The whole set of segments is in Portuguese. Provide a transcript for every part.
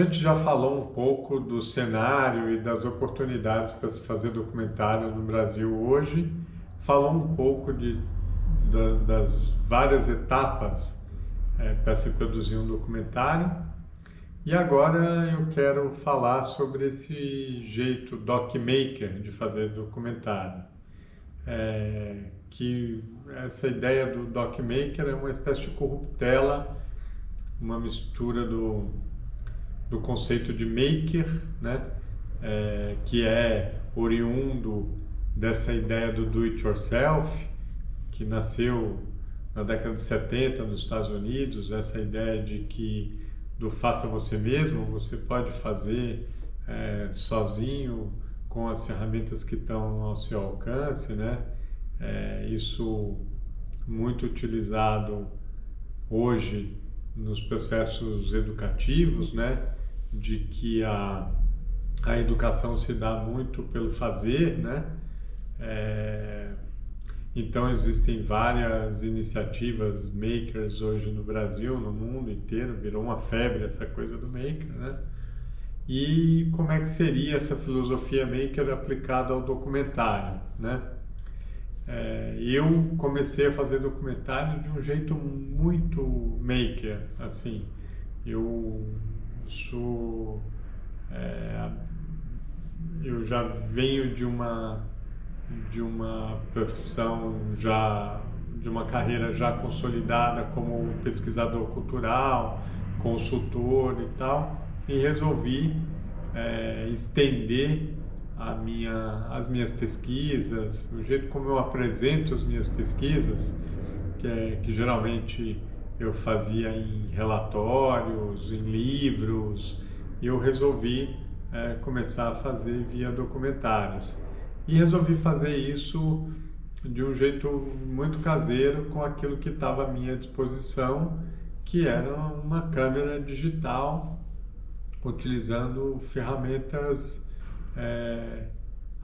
gente já falou um pouco do cenário e das oportunidades para se fazer documentário no Brasil hoje, falou um pouco das várias etapas para se produzir um documentário, e agora eu quero falar sobre esse jeito docmaker de fazer documentário. Que essa ideia do docmaker é uma espécie de corruptela, uma mistura do conceito de maker, né? Que é oriundo dessa ideia do do it yourself, que nasceu na década de 70 nos Estados Unidos, essa ideia de que do faça você mesmo, você pode fazer sozinho com as ferramentas que estão ao seu alcance, né? Isso muito utilizado hoje nos processos educativos, né? De que a educação se dá muito pelo fazer, né? Então existem várias iniciativas makers hoje no Brasil, no mundo inteiro, virou uma febre essa coisa do maker, né? E como é que seria essa filosofia maker aplicada ao documentário, né? Eu comecei a fazer documentário de um jeito muito maker, assim. Eu sou, eu já venho de uma profissão já, de uma carreira já consolidada como pesquisador cultural, consultor e tal, e resolvi estender as minhas pesquisas, o jeito como eu apresento as minhas pesquisas, que geralmente eu fazia em relatórios, em livros, e eu resolvi começar a fazer via documentários. E resolvi fazer isso de um jeito muito caseiro com aquilo que estava à minha disposição, que era uma câmera digital, utilizando ferramentas.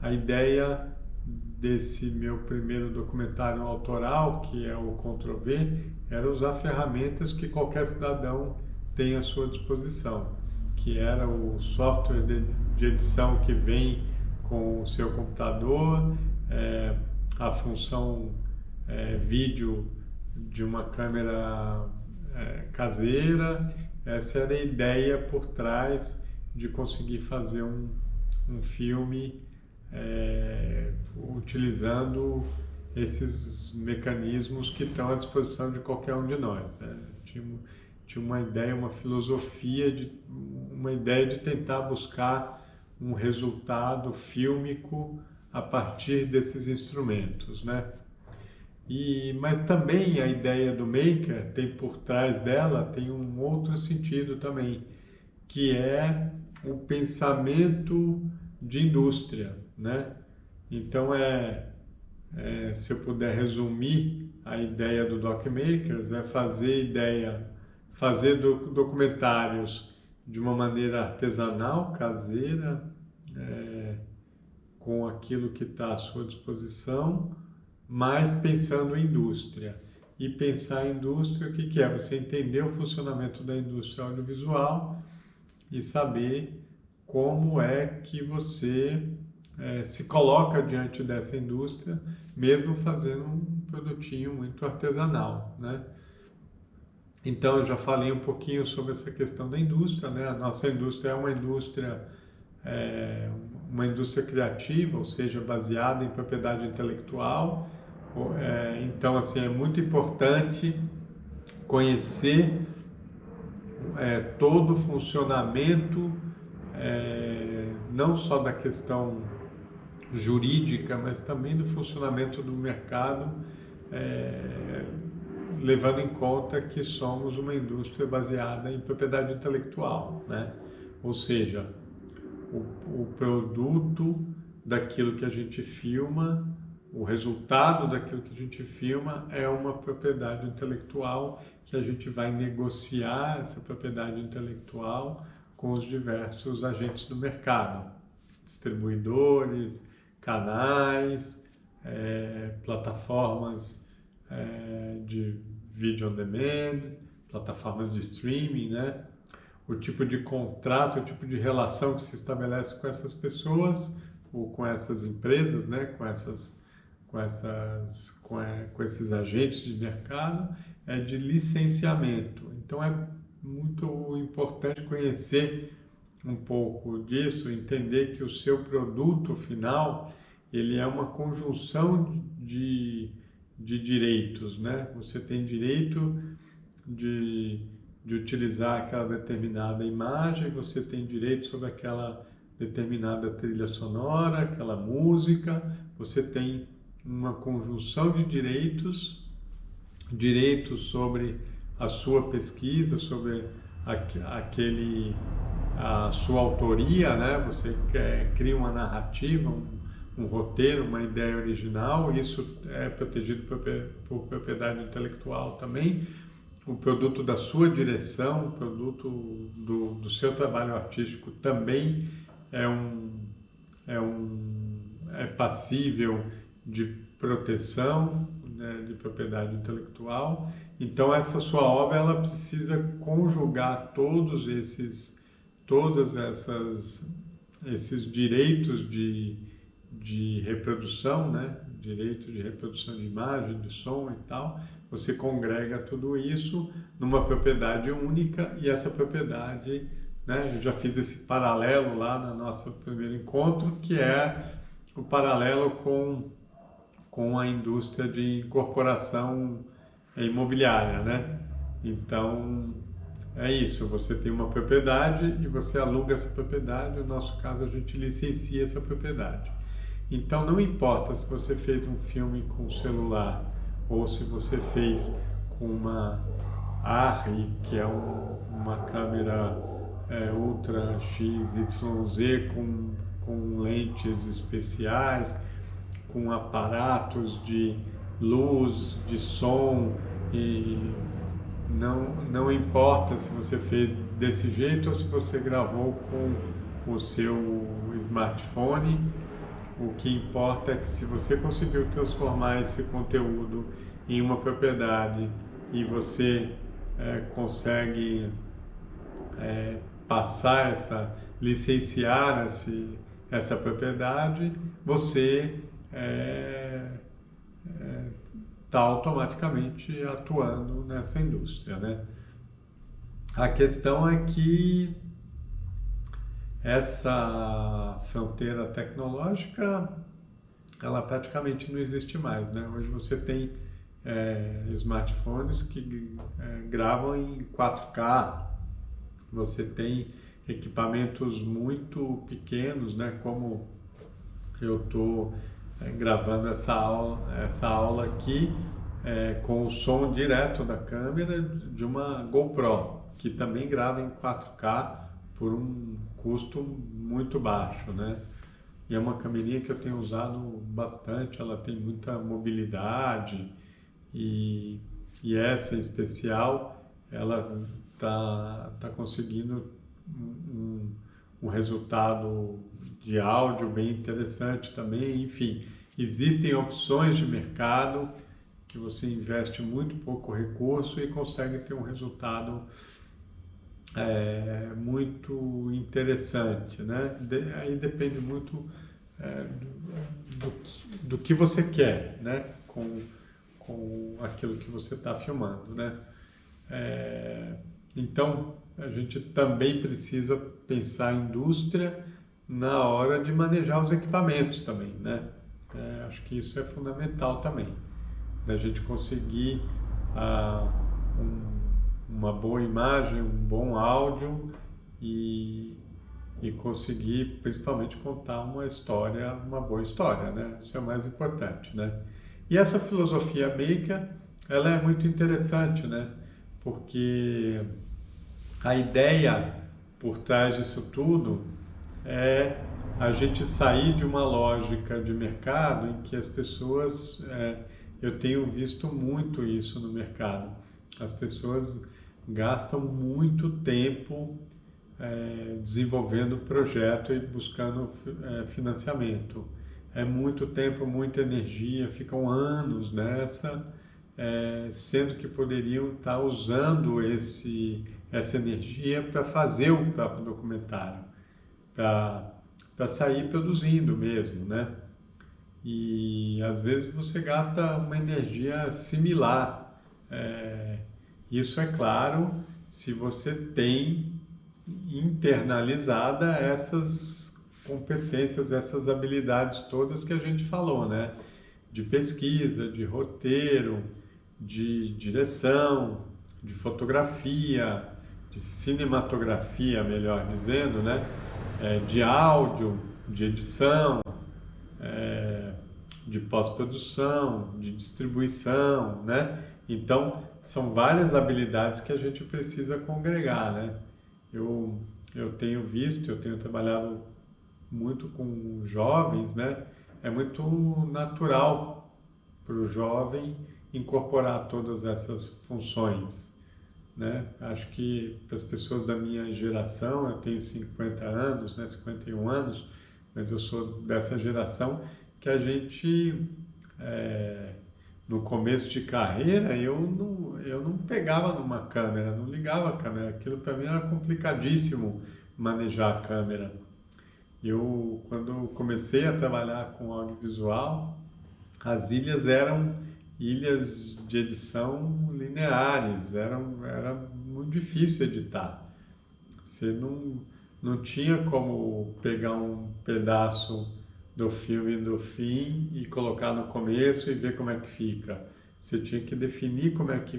A ideia desse meu primeiro documentário autoral, que é o Ctrl+V, era usar ferramentas que qualquer cidadão tem à sua disposição, que era o software de edição que vem com o seu computador, a função vídeo de uma câmera caseira. Essa era a ideia por trás de conseguir fazer um filme utilizando esses mecanismos que estão à disposição de qualquer um de nós, né? Tinha uma ideia, uma filosofia, uma ideia de tentar buscar um resultado fílmico a partir desses instrumentos, né? Mas também a ideia do maker tem por trás dela tem um outro sentido também, que é o pensamento de indústria, né? Então se eu puder resumir a ideia do docmakers, é fazer documentários de uma maneira artesanal, caseira, com aquilo que está à sua disposição, mas pensando em indústria. E pensar em indústria, o que é? Você entender o funcionamento da indústria audiovisual e saber como é que você se coloca diante dessa indústria, mesmo fazendo um produtinho muito artesanal, né? Então, eu já falei um pouquinho sobre essa questão da indústria, né? A nossa indústria é uma indústria criativa, ou seja, baseada em propriedade intelectual. Então, assim, é muito importante conhecer todo o funcionamento, não só da questão jurídica, mas também do funcionamento do mercado, levando em conta que somos uma indústria baseada em propriedade intelectual, né? Ou seja, o produto daquilo que a gente filma, o resultado daquilo que a gente filma é uma propriedade intelectual que a gente vai negociar essa propriedade intelectual com os diversos agentes do mercado, distribuidores, canais, plataformas de vídeo on demand, plataformas de streaming, né? o tipo de contrato, o tipo de relação que se estabelece com essas pessoas ou com essas empresas, né? Com esses agentes de mercado, é de licenciamento. Então é muito importante conhecer um pouco disso, entender que o seu produto final ele é uma conjunção de direitos, né? Você tem direito de, de utilizar aquela determinada imagem, você tem direito sobre aquela determinada trilha sonora, aquela música, você tem uma conjunção de direitos, direitos sobre a sua pesquisa, sobre a sua autoria, né? Você cria uma narrativa, um roteiro, uma ideia original, isso é protegido por propriedade intelectual também. O produto da sua direção, o produto do seu trabalho artístico também é é passível de proteção, né, de propriedade intelectual. Então essa sua obra ela precisa conjugar esses direitos de reprodução, né? Direito de reprodução de imagem, de som e tal. Você congrega tudo isso numa propriedade única e essa propriedade, né? Eu já fiz esse paralelo lá no nosso primeiro encontro, que é o paralelo com a indústria de incorporação imobiliária, né? Então, é isso, você tem uma propriedade e você aluga essa propriedade, no nosso caso a gente licencia essa propriedade. Então não importa se você fez um filme com celular ou se você fez com uma ARRI, que é uma câmera Ultra XYZ com lentes especiais, com aparatos de luz, de som, e não importa se você fez desse jeito ou se você gravou com o seu smartphone, o que importa é que se você conseguiu transformar esse conteúdo em uma propriedade e você consegue licenciar essa propriedade, você está automaticamente atuando nessa indústria, né? A questão é que essa fronteira tecnológica, ela praticamente não existe mais, né? Hoje você tem smartphones que gravam em 4K, você tem equipamentos muito pequenos, né? Como eu estou gravando essa aula aqui com o som direto da câmera de uma GoPro, que também grava em 4K por um custo muito baixo, né? E é uma câmerinha que eu tenho usado bastante, ela tem muita mobilidade e essa em especial, ela tá conseguindo um resultado de áudio bem interessante também. Enfim, existem opções de mercado que você investe muito pouco recurso e consegue ter um resultado muito interessante, né? Aí depende muito do que você quer, né? Com aquilo que você está filmando, né? Então, a gente também precisa pensar a indústria na hora de manejar os equipamentos também, né? Acho que isso é fundamental também, da gente conseguir uma boa imagem, um bom áudio e conseguir principalmente contar uma boa história, né? Isso é o mais importante, né? E essa filosofia maker, ela é muito interessante, né? Porque a ideia por trás disso tudo é a gente sair de uma lógica de mercado em que as pessoas, eu tenho visto muito isso no mercado, as pessoas gastam muito tempo desenvolvendo projeto e buscando financiamento. É muito tempo, muita energia, ficam anos nessa, sendo que poderiam estar usando essa energia para fazer o próprio documentário, para sair produzindo mesmo, né? E às vezes você gasta uma energia similar. Isso é claro se você tem internalizada essas competências, essas habilidades todas que a gente falou, né? De pesquisa, de roteiro, de direção, de fotografia, de cinematografia, melhor dizendo, né? De áudio, de edição, de pós-produção, de distribuição, né? Então, são várias habilidades que a gente precisa congregar, né? Eu tenho visto, eu tenho trabalhado muito com jovens, né? É muito natural para o jovem incorporar todas essas funções, né? Acho que para as pessoas da minha geração, eu tenho 50 anos, né? 51 anos, mas eu sou dessa geração que a gente, no começo de carreira, eu não pegava numa câmera, não ligava a câmera. Aquilo para mim era complicadíssimo manejar a câmera. Quando comecei a trabalhar com audiovisual, as ilhas eram ilhas de edição lineares, era muito difícil editar. Você não tinha como pegar um pedaço do filme do fim e colocar no começo e ver como é que fica. Você tinha que definir como é que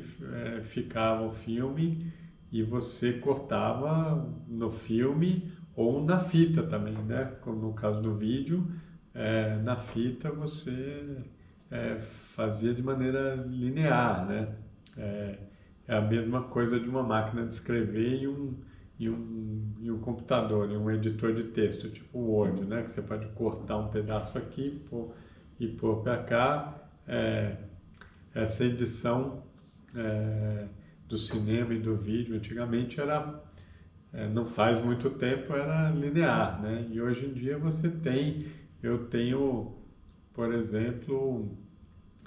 ficava o filme e você cortava no filme ou na fita também, né? Como no caso do vídeo, na fita você fazia de maneira linear, né? É a mesma coisa de uma máquina de escrever e um computador, e um editor de texto, tipo o Word, né? Que você pode cortar um pedaço aqui e pôr para cá. Essa edição do cinema e do vídeo antigamente não faz muito tempo, era linear, né? E hoje em dia eu tenho, por exemplo,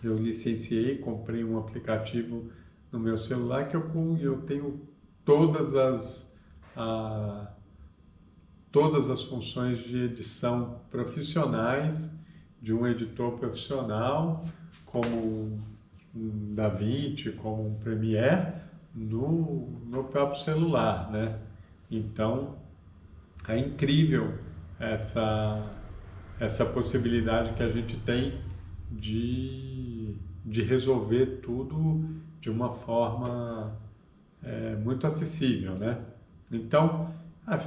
eu licenciei, comprei um aplicativo no meu celular que eu tenho todas as funções de edição profissionais de um editor profissional, como um DaVinci, como um Premiere, no próprio celular, né? Então, é incrível essa possibilidade que a gente tem de resolver tudo de uma forma muito acessível, né? Então,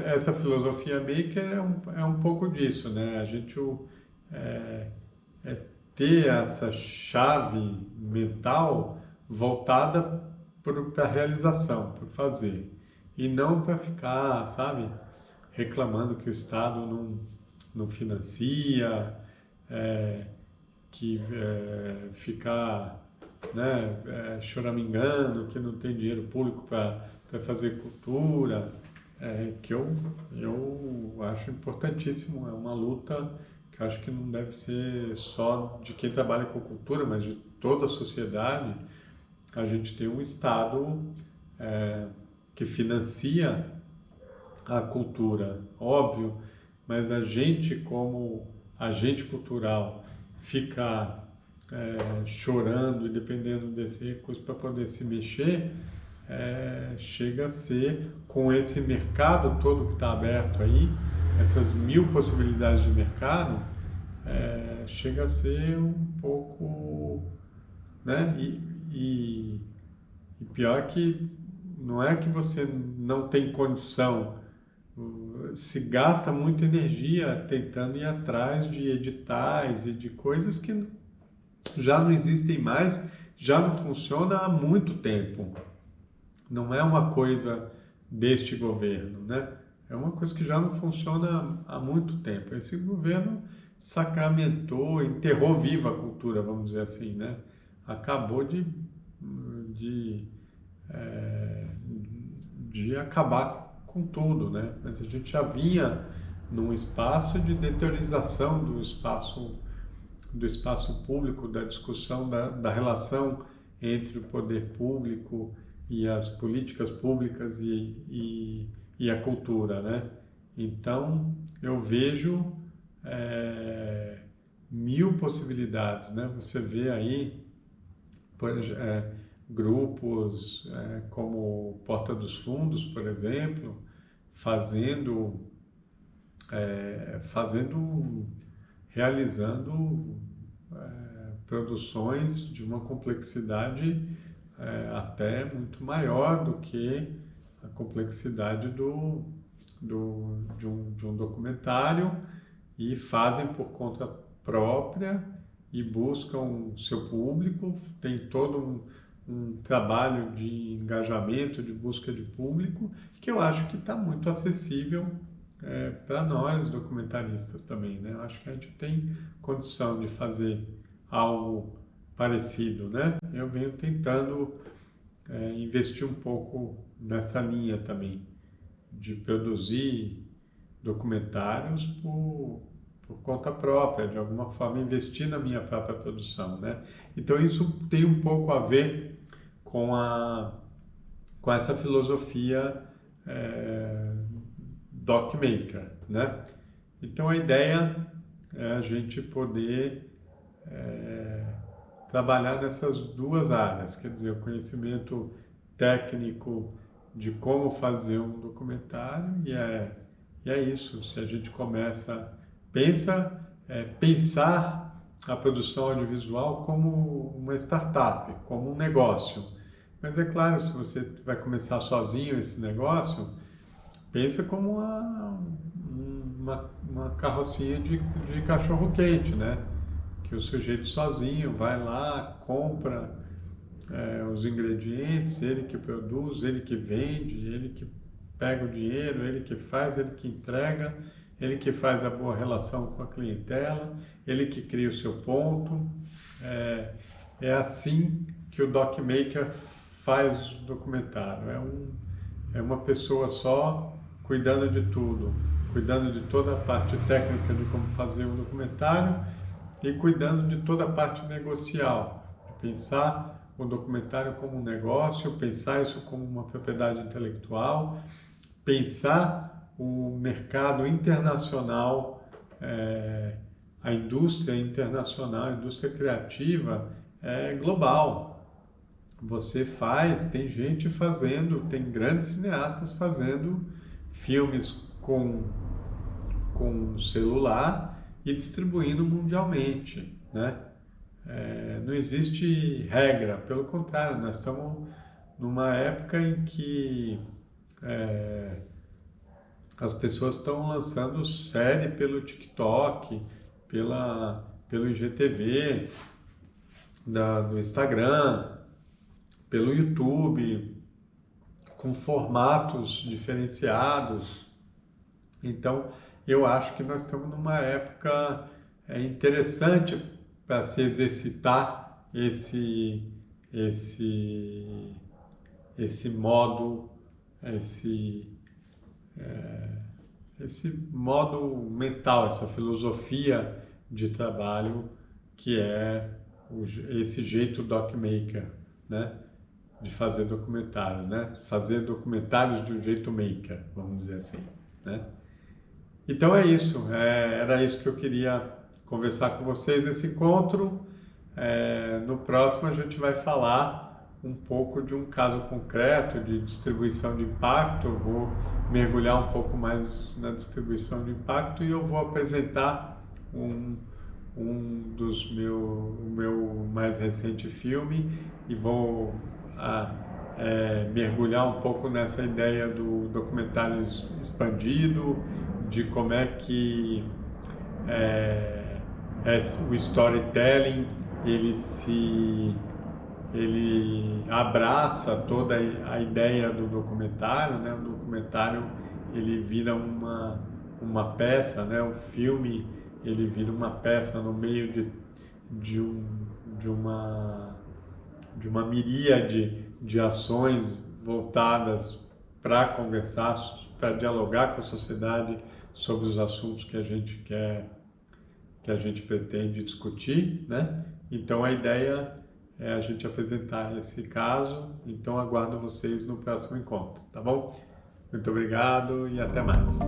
essa filosofia maker é um pouco disso, né? A gente ter essa chave mental voltada para a realização, para fazer, e não para ficar, sabe, reclamando que o Estado não financia, ficar, né, choramingando que não tem dinheiro público para fazer cultura, que eu acho importantíssimo, é uma luta que eu acho que não deve ser só de quem trabalha com cultura, mas de toda a sociedade. A gente tem um Estado que financia a cultura, óbvio, mas a gente, como agente cultural, ficar chorando e dependendo desse recurso para poder se mexer, chega a ser, com esse mercado todo que está aberto aí, essas 1000 possibilidades de mercado, chega a ser um pouco, né? E pior que não é que você não tem condição, se gasta muita energia tentando ir atrás de editais e de coisas que já não existem mais, já não funciona há muito tempo. Não é uma coisa deste governo, né? É uma coisa que já não funciona há muito tempo. Esse governo sacramentou, enterrou viva a cultura, vamos dizer assim, né? Acabou de acabar com tudo, né? Mas a gente já vinha num espaço de deteriorização do espaço público, da discussão da relação entre o poder público e as políticas públicas e a cultura, né? Então, eu vejo mil possibilidades, né? Você vê aí grupos como Porta dos Fundos, por exemplo, realizando produções de uma complexidade até muito maior do que a complexidade de um documentário, e fazem por conta própria e buscam seu público, tem todo um trabalho de engajamento, de busca de público, que eu acho que está muito acessível para nós documentaristas também, né? Eu acho que a gente tem condição de fazer algo parecido, né? Eu venho tentando investir um pouco nessa linha também, de produzir documentários por conta própria, de alguma forma investir na minha própria produção, né? Então isso tem um pouco a ver com essa filosofia docmaker, né? Então a ideia é a gente poder trabalhar nessas duas áreas, quer dizer, o conhecimento técnico de como fazer um documentário, e é isso. Se a gente pensar a produção audiovisual como uma startup, como um negócio. Mas é claro, se você vai começar sozinho esse negócio, pensa como uma carrocinha de cachorro-quente, né? Que o sujeito sozinho vai lá, compra os ingredientes, ele que produz, ele que vende, ele que pega o dinheiro, ele que faz, ele que entrega, ele que faz a boa relação com a clientela, ele que cria o seu ponto. É assim que o docmaker faz o documentário. É uma pessoa só cuidando de tudo, cuidando de toda a parte técnica de como fazer um documentário e cuidando de toda a parte negocial, de pensar o documentário como um negócio, pensar isso como uma propriedade intelectual, pensar o mercado internacional, a indústria internacional, a indústria criativa global. Você tem gente fazendo, tem grandes cineastas fazendo filmes com celular e distribuindo mundialmente, né? Não existe regra, pelo contrário, nós estamos numa época em que as pessoas estão lançando série pelo TikTok, pelo IGTV, do Instagram, pelo YouTube, com formatos diferenciados. Então, eu acho que nós estamos numa época interessante para se exercitar esse modo, esse modo mental, essa filosofia de trabalho que é esse jeito docmaker, né? De fazer documentário, né? Fazer documentários de um jeito maker, vamos dizer assim, né? Então é isso, era isso que eu queria conversar com vocês nesse encontro. No próximo a gente vai falar um pouco de um caso concreto de distribuição de impacto. Eu vou mergulhar um pouco mais na distribuição de impacto e eu vou apresentar o meu mais recente filme e vou mergulhar um pouco nessa ideia do documentário expandido, de como é que o storytelling ele abraça toda a ideia do documentário, né? O documentário ele vira uma peça, né? O filme ele vira uma peça no meio de uma miríade de ações voltadas para conversar, para dialogar com a sociedade sobre os assuntos que a gente pretende discutir, né? Então a ideia a gente apresentar esse caso. Então, aguardo vocês no próximo encontro, tá bom? Muito obrigado e até mais.